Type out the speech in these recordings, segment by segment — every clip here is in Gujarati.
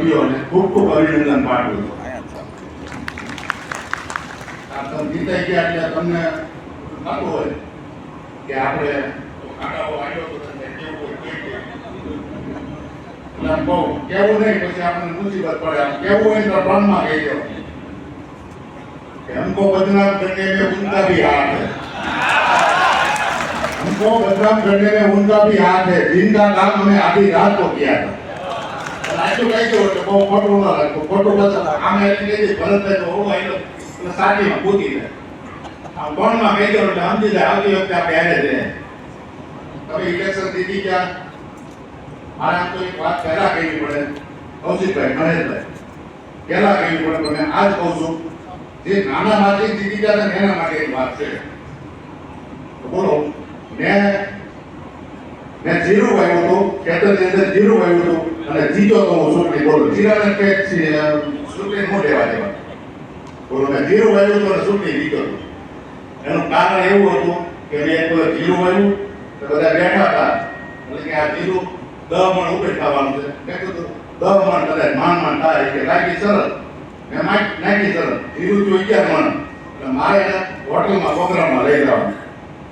સભ્યોને ખૂબ ખૂબ અભિનંદન પાઠવું છું. તમે જીતાઈ ગયા એટલે તમને થતું હોય કે આપણે કાંટાઓ આવ્યો તો તમને કેવું હોય બહુ કેવું નહીં, પછી આપણને મુસીબત પડે. આમ કેવું હોય તો ત્રણમાં કહી દો કે हमको बदनाम करने में उनका भी हाथ है, हमको बदनाम करने में उनका भी हाथ है, जिनका काम हमें आधी रात को किया था. આટલું કહી દો એટલે બહુ ખોટું ન લાગતું. ખોટું બસ આમે એટલે કહી દે ભરતભાઈ તો હોવા એટલે સાચીમાં પૂછી જાય. આમ કોણમાં કહી દો એટલે સમજી જાય આવતી વખતે આપણે હારે જ રહે. તમે ઇલેક્શન જીતી ગયા, મારે આમ તો એક વાત પહેલા કહેવી પડે, કૌશિકભાઈ મહેશભાઈ પહેલા કહેવી પડે, પણ આજ કહું છું જે નાના માટે જીતી ગયા ને એના માટે એક વાત છે. બોલો, મેં જીરું વાવ્યું હતું, ખેતરની અંદર જીરું વાવ્યું હતું અને જીતો તો હું ચૂંટણી. બોલો, જીરાને પેટ ચૂંટણી ન લેવા દેવા. બોલો, મેં જીરું વાવ્યું હતું અને ચૂંટણી જીતો હતું. એનું કારણ એવું હતું કે મેં એક જીરું વાવ્યું તો બધા બેઠા હતા એટલે કે આ જીરું 10 મણ ઉપડી ખાવાનું છે. મેં કીધું 10 મણ કદાચ માંડ થાય કે લાગી સરસ. મેં નાખી સરસ જીરું જો 11 મણ એટલે મારે એને હોટલમાં પ્રોગ્રામમાં લઈ જવાનું.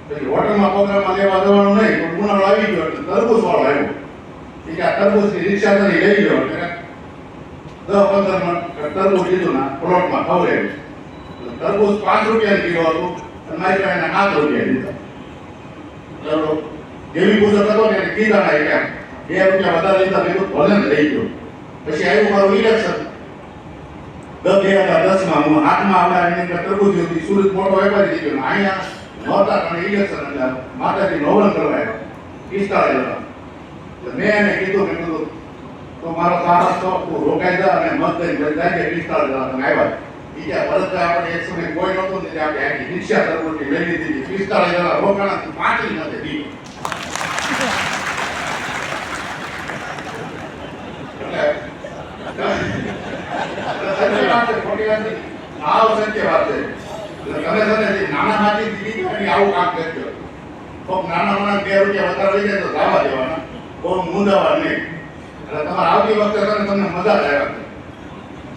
પછી હોટલમાં પ્રોગ્રામમાં લેવા જવાનું નહીં, પણ ઉનાળો આવી ગયો એટલે તરબૂચ વાળો આવ્યો. એ કે આ તરબૂચની રિક્ષા કરી લઈ ગયો એટલે 10-15 મણ તરબૂચ લીધું ના પ્લોટમાં ખવડાવ્યું. તરબૂચ 5 રૂપિયાનું કિલો હતું અને મારી પાસે 7 રૂપિયા લીધા. ચલો જેવી પૂછો હતો ને એને કીધા ના કે 2 રૂપિયા વધારે લીધા મેં ભલે ને લઈ ગયો. પછી આવ્યું મારું ઇલેક્શન 2010માં હું હાથમાં આવડા એની અંદર તરબૂચ હતી. સુરત મોટો વેપારી થઈ ગયો. અહીંયા નહોતા કારણ ઇલેક્શન એટલે માતાજી નવરન કરવા આવ્યા 45 હતા. મેં એને કીધું તો મારો સાહસ તો તું રોકાઈ જા અને મત દઈને જાય કે 45 હતા તમે આવ્યા. બીજા ભરતભાઈ આપણે એક સમય કોઈ નહોતું ને આપણે આખી રિક્ષા તરબૂચની લઈ લીધી. 45 જણા રોકાણા, 5 નથી દીધું. નાના માંથી દીદી આવું કામ કરજો. નાના માણસ 2 રૂપિયા વધારે લઈ જાય તો જવા દેવાના, બહુ મુંદાવા નહીં. એટલે તમારે આવતી વખતે તમને મજા જ આવ્યા.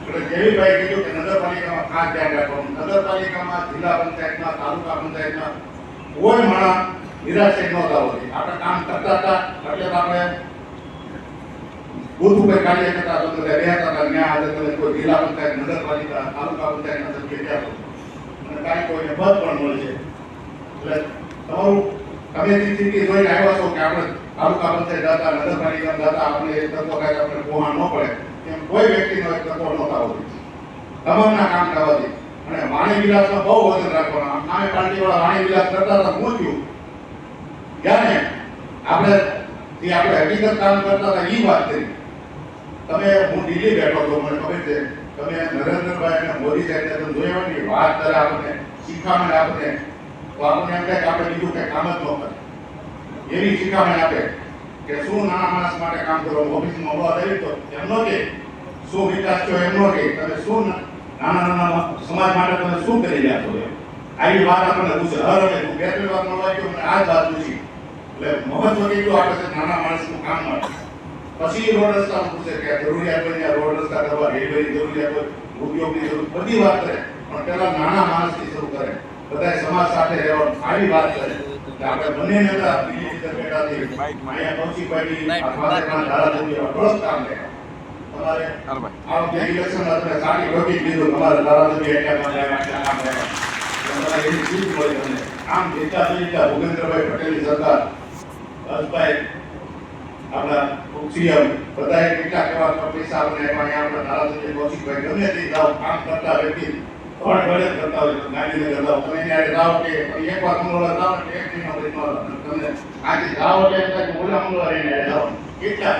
એટલે જેવીભાઈ કીધું કે નગરપાલિકામાં ખાસ ધ્યાન રાખવાનું. નગરપાલિકામાં, જિલ્લા પંચાયતમાં, તાલુકા પંચાયતમાં કોઈ માણસ નિરાશિત ન થવો જોઈએ. આપણે કામ કરતા હતા એટલે આપણે બુથ ઉપર કાર્ય કરતા તો રહ્યા હતા. ન્યાય આજે કોઈ જિલ્લા પંચાયત, નગરપાલિકા, તાલુકા પંચાયતના સભ્ય ગયા અને કાંઈ કોઈને પદ પણ મળશે. એટલે તમારું તમે જે સ્થિતિ જોઈને આવ્યા છો કે આપણે તાલુકા પંચાયત જતા, નગરપાલિકા જતા, આપણે એ તત્વો કાંઈ આપણે પહોંચ ન પડે એમ કોઈ વ્યક્તિનો એક તત્વો ન થવો જોઈએ. તમામના કામ થવા જોઈએ. અને વાણી વિલાસમાં બહુ વજન રાખવાનું. નામે પાર્ટીવાળા વાણી વિલાસ કરતા હતા, હું થયું ત્યારે આપણે જે આપણે હકીકત કામ કરતા હતા એ વાત કરી. તમે હું દિલ્હી બેઠો હતો, મને ખબર છે તમે નરેન્દ્રભાઈ અને મોદી સાહેબને તમે જોયા ને વાત કરે આપણને, શીખામણ આપે તો આપણને એમ થાય કે આપણે બીજું કંઈ કામ જ ન કરે. એવી શીખામણ આપે કે શું નાના માણસ માટે કામ કરો. ઓફિસમાં ઉભા થઈ તો એમ ન કે શું વિકાસ છો, એમ ન કે તમે શું નાના સમાજ માટે તમે શું કરી રહ્યા છો. આવી વાત આપણને પૂછે. હર હવે હું 2-3 વાર મળવા ગયો મને આ જ વાત પૂછી. એટલે મહત્વ કેટલું આપે છે નાના માણસનું કામ માટે. પછી રોડ રસ્તા પૂછે કે જરૂરિયાત હોય ત્યાં રોડ રસ્તા કરવા, રેલવેની જરૂરિયાત હોય, ઉદ્યોગની જરૂર, બધી વાત કરે. પણ પેલા નાના માણસથી શરૂ કરે. બધા સમાજ સાથે રહેવાનું, આવી વાત કરે. આપણે બંને નેતા બીજી રીતે બેઠા છીએ. અહીંયા કૌશિકભાઈ ધારાસભ્ય ઘણું કામ કરે. તમારે આ વખતે ઇલેક્શન હતા સારી રોકી લીધું. તમારે ધારાસભ્ય એટલા કામ કર્યા. તમારે એની જીત મળી તમને. આમ જીતા ભૂપેન્દ્રભાઈ પટેલની સરકાર, હર્ષભાઈ આપણા સીએમ બધાએ કેટલા કેવા પૈસા આપણે આપણા ધારાસભ્ય કૌશિકભાઈ ગમે તે જાઓ કામ કરતા વ્યક્તિ ઘરે કરતા હોય તો ગાંધીનગર જાઓ તમે એને જાઓ કે એકવાર મંગળવાર જાઓ ને એક મહિના પછી તમને આજે જાઓ એટલે ઓલા મંગળવારે જાઓ કેટલા